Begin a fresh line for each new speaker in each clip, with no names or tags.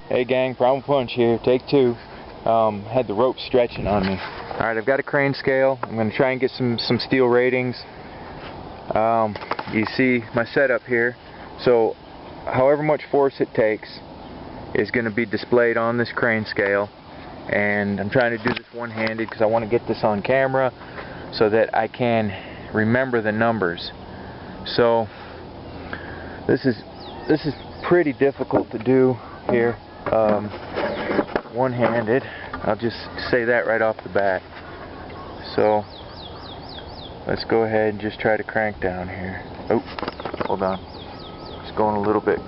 Hey gang, problem punch here, take two. Had the rope stretching on me. Alright, I've got a crane scale. I'm going to try and get some steel ratings. You see my setup here. So, however much force it takes is going to be displayed on this crane scale. And I'm trying to do this one-handed because I want to get this on camera so that I can remember the numbers. So, this is pretty difficult to do here. One-handed. I'll just say that right off the bat. So let's go ahead and just try to crank down here. Oh, hold on. It's going a little bit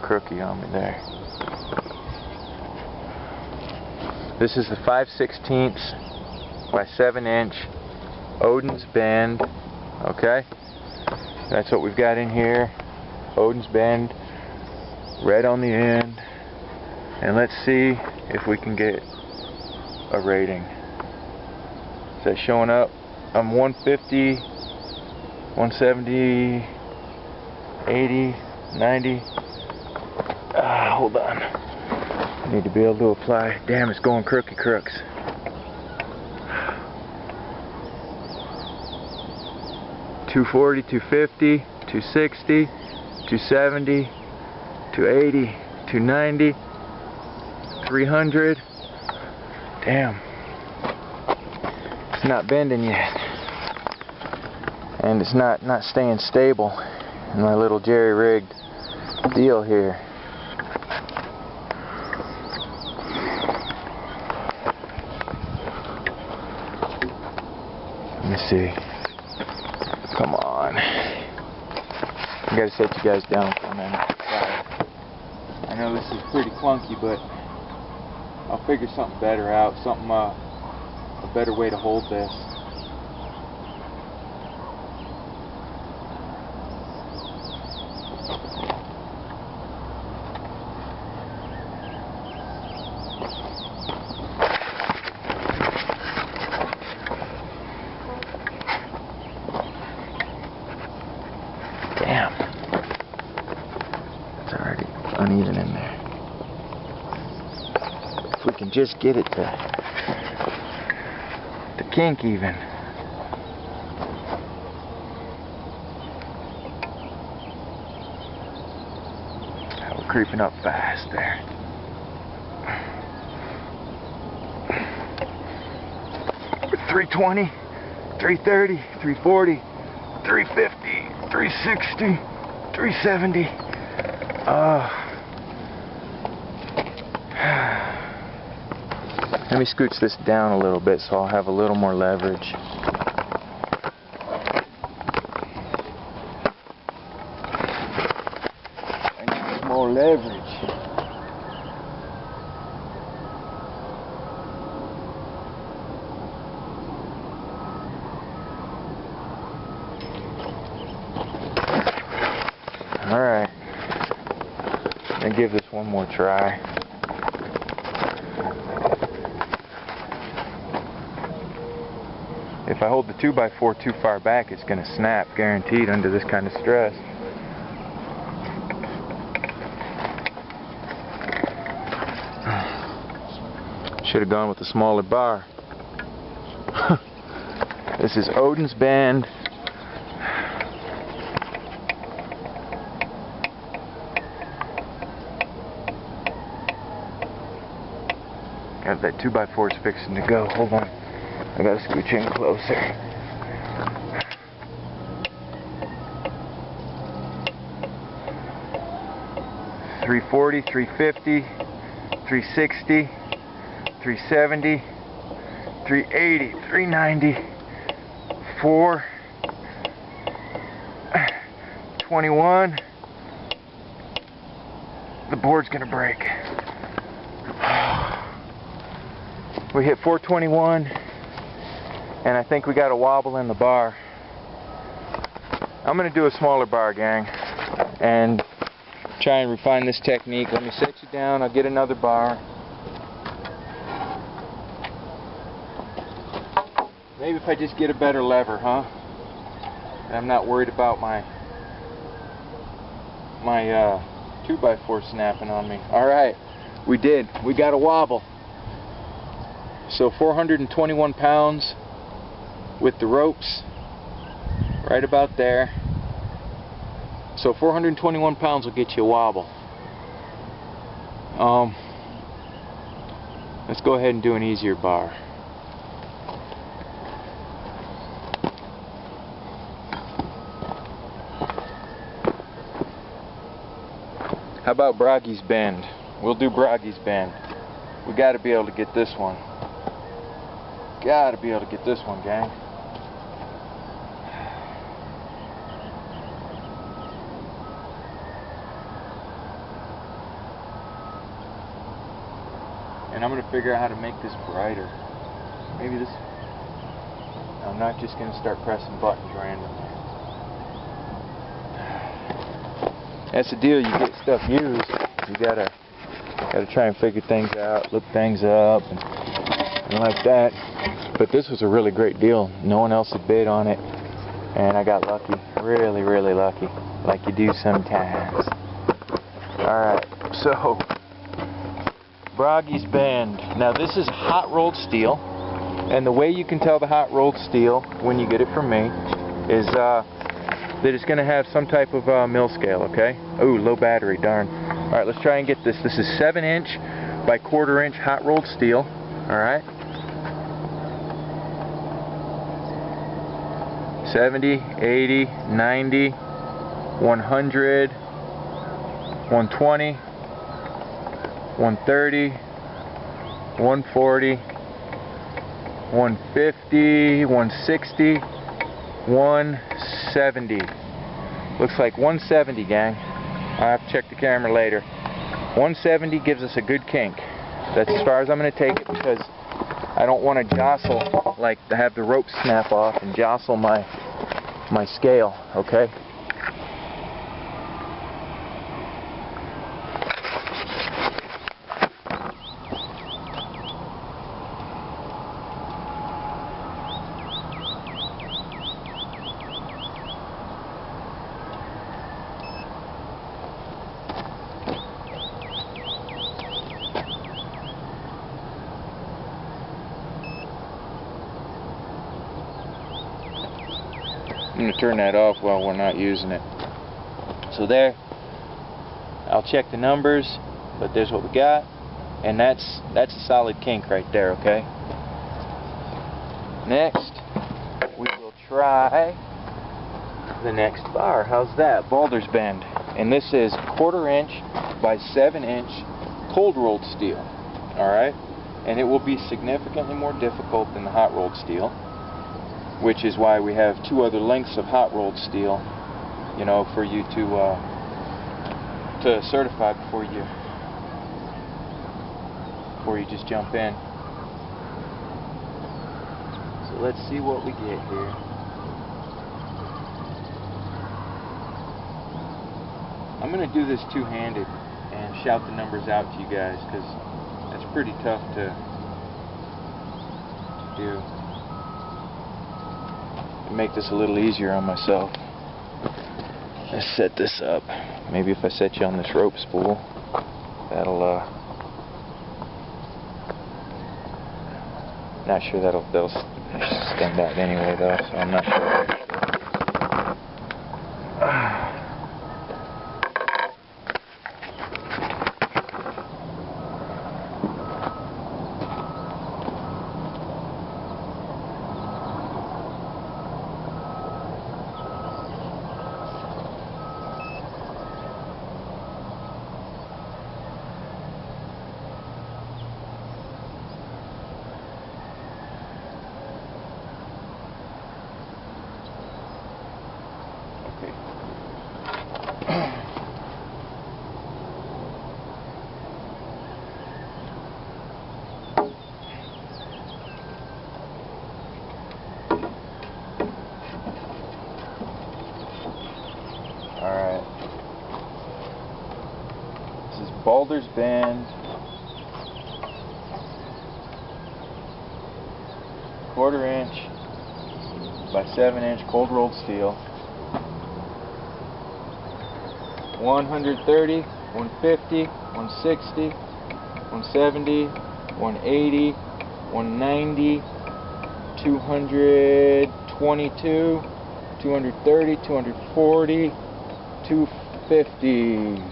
crooky on me there. This is the 5/16 by 7" Odin's bend. Okay, that's what we've got in here. Odin's bend, red on the end. And let's see if we can get a rating. Is that showing up? I'm 150, 170, 80, 90. Hold on. I need to be able to apply. Damn, it's going crooky crooks. $240, $250, $260, $270, $280, $290. 300. Damn. It's not bending yet. And it's not staying stable in my little jerry-rigged deal here. Let me see. Come on. I gotta set you guys down for a minute. I know this is pretty clunky, but I'll figure something better out, a better way to hold this. Damn. It's already uneven in there. We can just get it to kink even. We're creeping up fast there. $320, $330, $340, $350, $360, $370. Let me scooch this down a little bit so I'll have a little more leverage. I need some more leverage. Alright. Let me give this one more try. If I hold the 2x4 too far back, it's going to snap, guaranteed, under this kind of stress. Should have gone with a smaller bar. This is Odin's bend. Got that 2x4's fixing to go. Hold on. I gotta scooch in closer. $340, $350, $360, $370, $380, $390, $421. The board's gonna break. We hit 421. And I think we got a wobble in the bar. I'm going to do a smaller bar, gang, and try and refine this technique. Let me set you down. I'll get another bar. Maybe if I just get a better lever, huh? And I'm not worried about my 2x4 snapping on me. Alright, We did. We got a wobble. So 421 pounds with the ropes right about there. So 421 pounds will get you a wobble. Let's go ahead and do an easier bar. How about Bragi's bend? We'll do Bragi's bend. We got to be able to get this one. Got to be able to get this one, gang. And I'm going to figure out how to make this brighter. Maybe this... I'm not just going to start pressing buttons randomly. That's the deal, you get stuff used, you gotta try and figure things out, look things up, and like that. But this was a really great deal. No one else had bid on it, and I got lucky. Really, really lucky, like you do sometimes. Alright, so Bragi's bend. Now this is hot rolled steel, and the way you can tell the hot rolled steel when you get it from me is that it's going to have some type of mill scale, okay? Ooh, low battery, darn. Alright, let's try and get this. This is 7" by 1/4" hot rolled steel, alright? 70, 80, 90, 100, 120, 130, 140, 150, 160, 170. Looks like 170, gang. I'll have to check the camera later. 170 gives us a good kink. That's as far as I'm going to take it, because I don't want to jostle, like to have the rope snap off and jostle my scale, okay? I'm going to turn that off while we're not using it. So there, I'll check the numbers, but there's what we got, and that's a solid kink right there, okay? Next, we will try the next bar. How's that? Baldur's bend. And this is 1/4" by 7" cold rolled steel. Alright? And it will be significantly more difficult than the hot rolled steel, which is why we have 2 other lengths of hot rolled steel, you know, for you to certify before you just jump in. So let's see what we get here. I'm going to do this two-handed and shout the numbers out to you guys, because that's pretty tough to do. Make this a little easier on myself. Let's set this up. Maybe if I set you on this rope spool, that'll not sure that'll stand out anyway though, so I'm not sure. Alright. This is Baldur's bend. 1/4" by 7" cold rolled steel. 130, 150, 160, 170, 180, 190, 222, 230, 240, 250,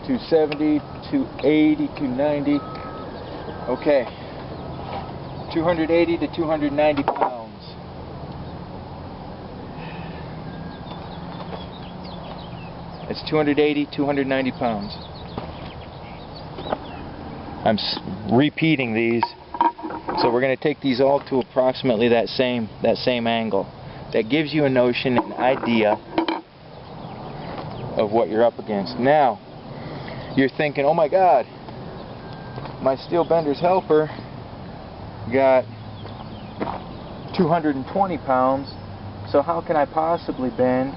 270, 280, 290. Okay, 280 to 290 pounds. It's 280, 290 pounds. I'm repeating these, so we're going to take these all to approximately that same angle. That gives you a notion, an idea of what you're up against. Now, you're thinking, oh my God, my steel bender's helper got 220 pounds, so how can I possibly bend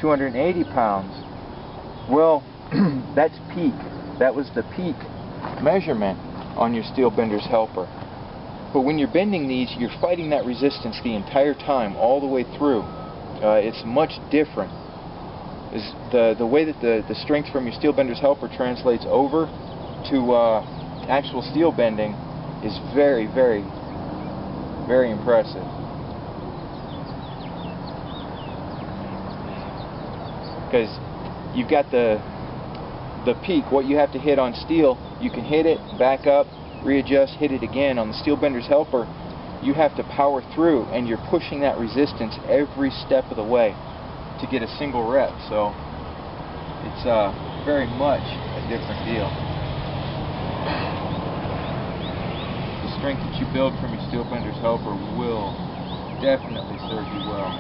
280 pounds? Well, that's peak. That was the peak measurement on your steel bender's helper. But when you're bending these, you're fighting that resistance the entire time, all the way through. It's much different. The way that the strength from your steel bender's helper translates over to actual steel bending is very, very, very impressive. Because you've got the peak, what you have to hit on steel, you can hit it, back up, readjust, hit it again. On the steel bender's helper, you have to power through, and you're pushing that resistance every step of the way to get a single rep. So it's very much a different deal. The strength that you build from your steel bender's helper will definitely serve you well.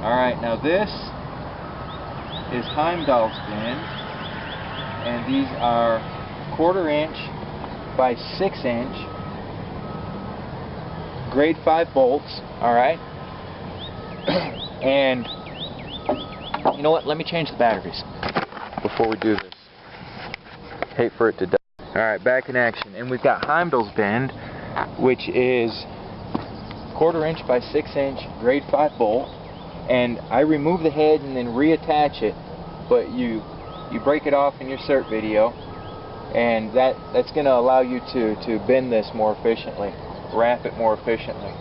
Alright, now this is Heimdall's bend, and these are 1/4 inch by 6 inch grade 5 bolts. Alright, and you know what, let me change the batteries before we do this. Hate for it to die. Alright, back in action, and we've got Heimdall's bend, which is 1/4 inch by 6 inch grade 5 bolt. And I remove the head and then reattach it, but you break it off in your cert video, and that's going to allow you to bend this more efficiently, wrap it more efficiently.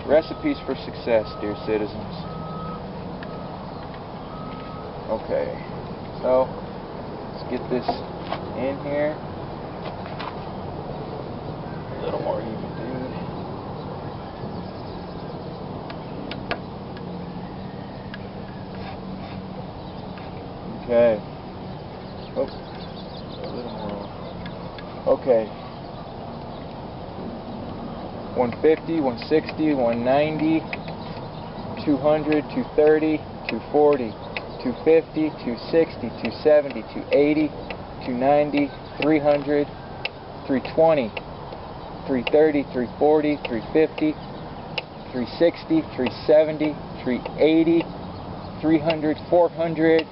Recipes for success, dear citizens. Okay, so let's get this in here. A little more even, dude. Okay. Oh, a little more. Okay. 150, 160, 190, 200, 230, 240, 250, 260, 270, 280, 290, 300, 320, 330, 340, 350, 360, 370, 380, 300, 400,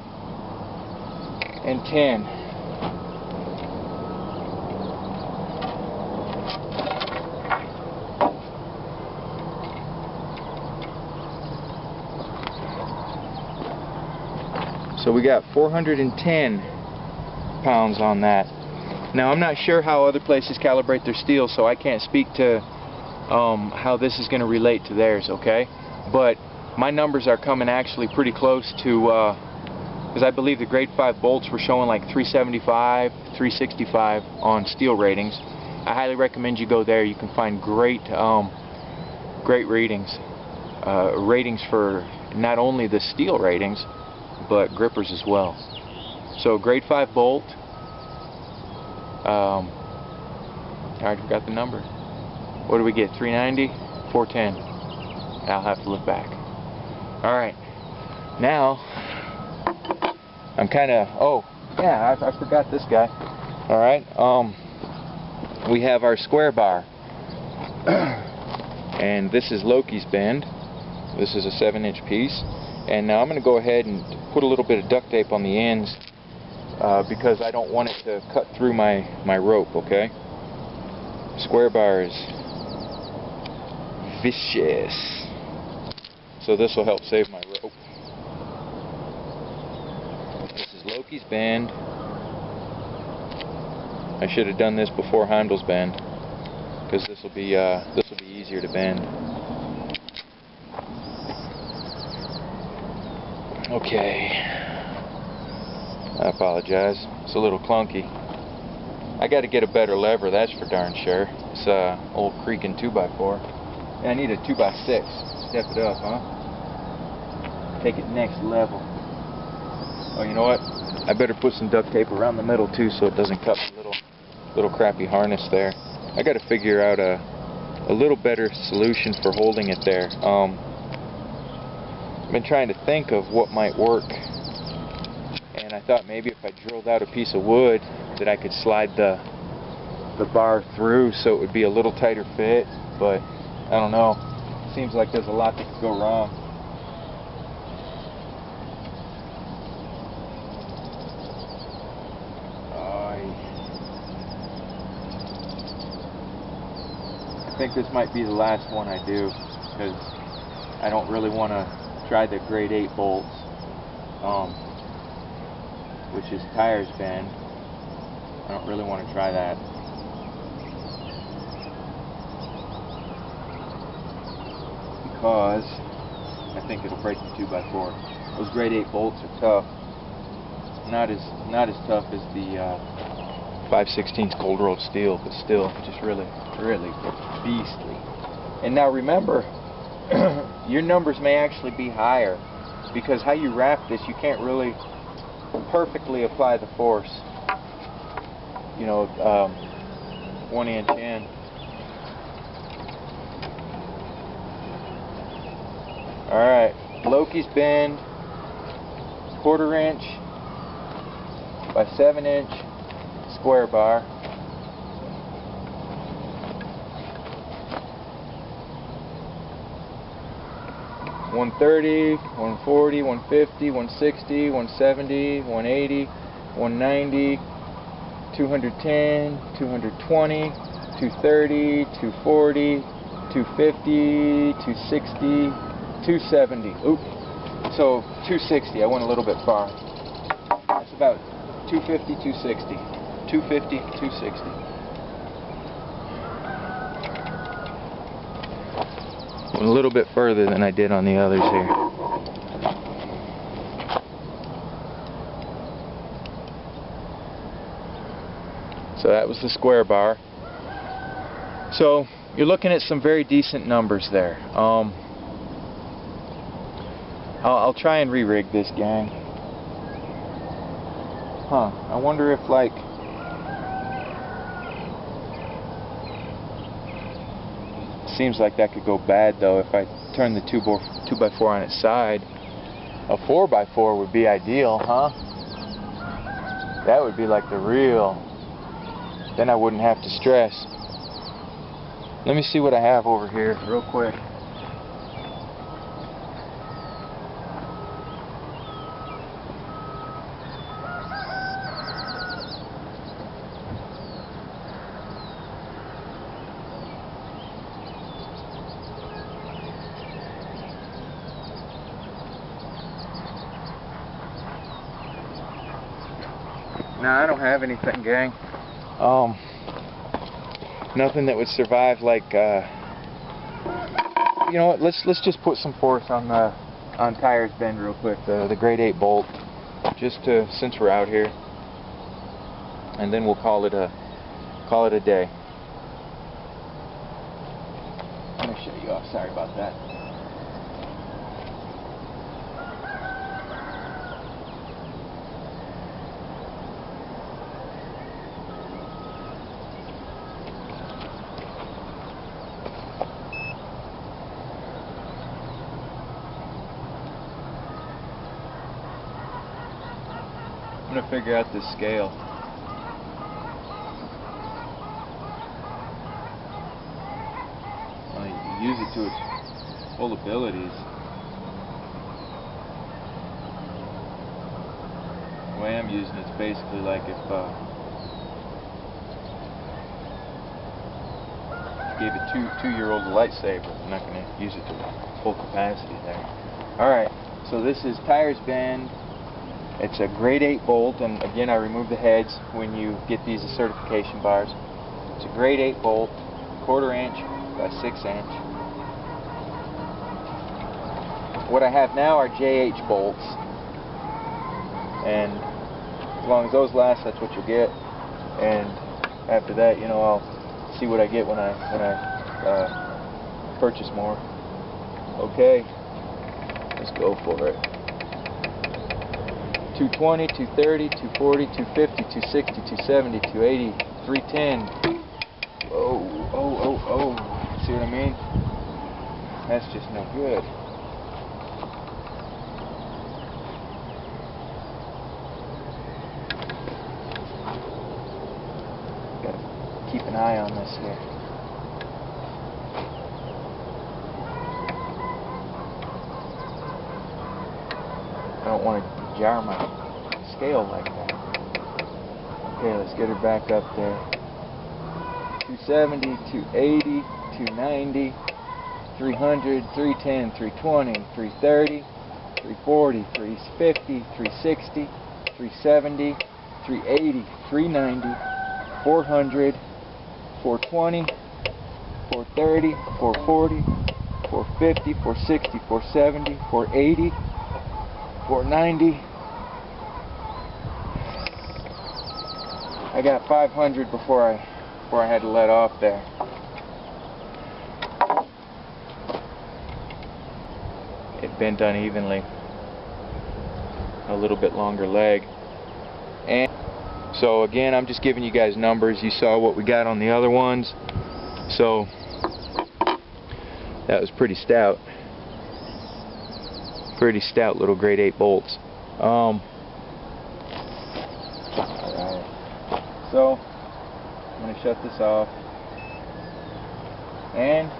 and 10. So we got 410 pounds on that. Now I'm not sure how other places calibrate their steel, so I can't speak to how this is going to relate to theirs, okay? But my numbers are coming actually pretty close to because I believe the grade 5 bolts were showing like 375, 365 on steel ratings. I highly recommend you go there. You can find great ratings. Ratings for not only the steel ratings, but grippers as well. So grade 5 bolt. I already forgot the number. What do we get? 390, 410. I'll have to look back. Alright. Now I'm kind of, oh yeah, I forgot this guy. Alright, we have our square bar, and this is Loki's bend. This is a 7-inch piece, and now I'm going to go ahead and put a little bit of duct tape on the ends because I don't want it to cut through my rope, okay? Square bar is vicious, so this will help save my rope. Loki's band. I should have done this before Heimdall's band, because this will be easier to bend. Okay. I apologize. It's a little clunky. I got to get a better lever, that's for darn sure. It's old creaking 2x4. Yeah, I need a 2x6. Step it up, huh? Take it next level. Oh, you know what? I better put some duct tape around the middle too, so it doesn't cut the little crappy harness there. I got to figure out a little better solution for holding it there. I've been trying to think of what might work, and I thought maybe if I drilled out a piece of wood that I could slide the bar through so it would be a little tighter fit, but I don't know. Seems like there's a lot that could go wrong. I think this might be the last one I do, because I don't really want to try the grade 8 bolts, which is tires bend. I don't really want to try that. Because I think it'll break the 2x4. Those grade 8 bolts are tough. Not as tough as the 5/16 cold rolled steel, but still just really beastly. And now remember, your numbers may actually be higher, because how you wrap this, you can't really perfectly apply the force. You know, 1 inch in. Alright, Loki's bend, 1/4 inch by 7 inch square bar. $130, $140, $150, $160, $170, $180, $190, $210, $220, $230, $240, $250, $260, $270. Oop. So $260. I went a little bit far. That's about $250, $260. $250, $260. Went a little bit further than I did on the others here. So that was the square bar. So you're looking at some very decent numbers there. I'll try and re-rig this, gang. I wonder if, like, seems like that could go bad though if I turn the 2x4 on its side. A 4x4 would be ideal, huh? That would be like the real. Then I wouldn't have to stress. Let me see what I have over here real quick. No, I don't have anything, gang. Nothing that would survive, like, you know what, let's just put some force on tires bend real quick, the grade 8 bolt, just to, since we're out here, and then we'll call it a day. I'm gonna shut you off, sorry about that. I'm going to figure out this scale. Well, you use it to its full abilities. The way I'm using it's basically like if I gave a two-year-old a lightsaber. I'm not going to use it to full capacity there. Alright, so this is tires bend, It's a grade 8 bolt, and again I remove the heads when you get these as certification bars. It's a grade 8 bolt, 1/4 inch by 6 inch. What I have now are JH bolts, and as long as those last, that's what you'll get. And after that, you know, I'll see what I get when I purchase more. Okay, let's go for it. 220, 230, 240, 250, 260, 270, 280, 310. Oh, oh, oh, oh. See what I mean? That's just no good. Gotta keep an eye on this here. I don't want to jar my scale like that. Okay, let's get her back up there. 270, 280, 290, 300, 310, 320, 330, 340, 350, 360, 370, 380, 390, 400, 420, 430, 440, 450, 460, 470, 480, 490. I got 500 before I had to let off there. It bent unevenly. A little bit longer leg. And so again, I'm just giving you guys numbers. You saw what we got on the other ones. So that was pretty stout. Pretty stout little grade 8 bolts. Alright. So I'm going to shut this off. And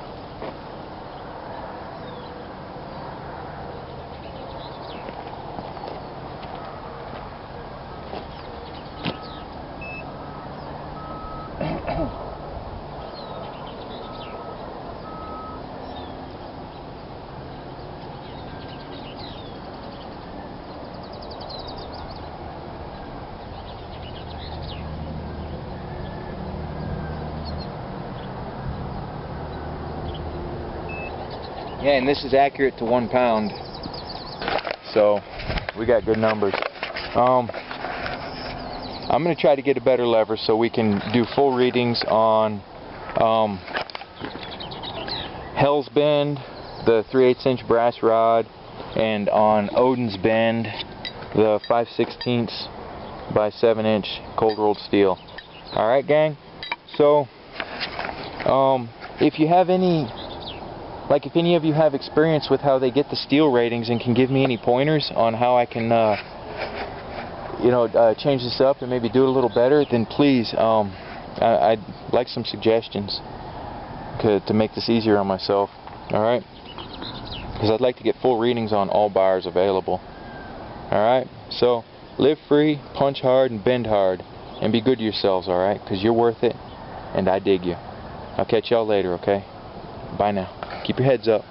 yeah, and this is accurate to 1 pound, so we got good numbers. I'm going to try to get a better lever so we can do full readings on Hell's Bend, the 3/8 inch brass rod, and on Odin's Bend, the 5/16 by 7 inch cold rolled steel. Alright, gang? So if you have any, like if any of you have experience with how they get the steel ratings and can give me any pointers on how I can change this up and maybe do it a little better, then please, I'd like some suggestions to make this easier on myself. Alright? Because I'd like to get full readings on all bars available. Alright? So live free, punch hard, and bend hard, and be good to yourselves, alright? Because you're worth it, and I dig you. I'll catch y'all later, okay? Bye now. Keep your heads up.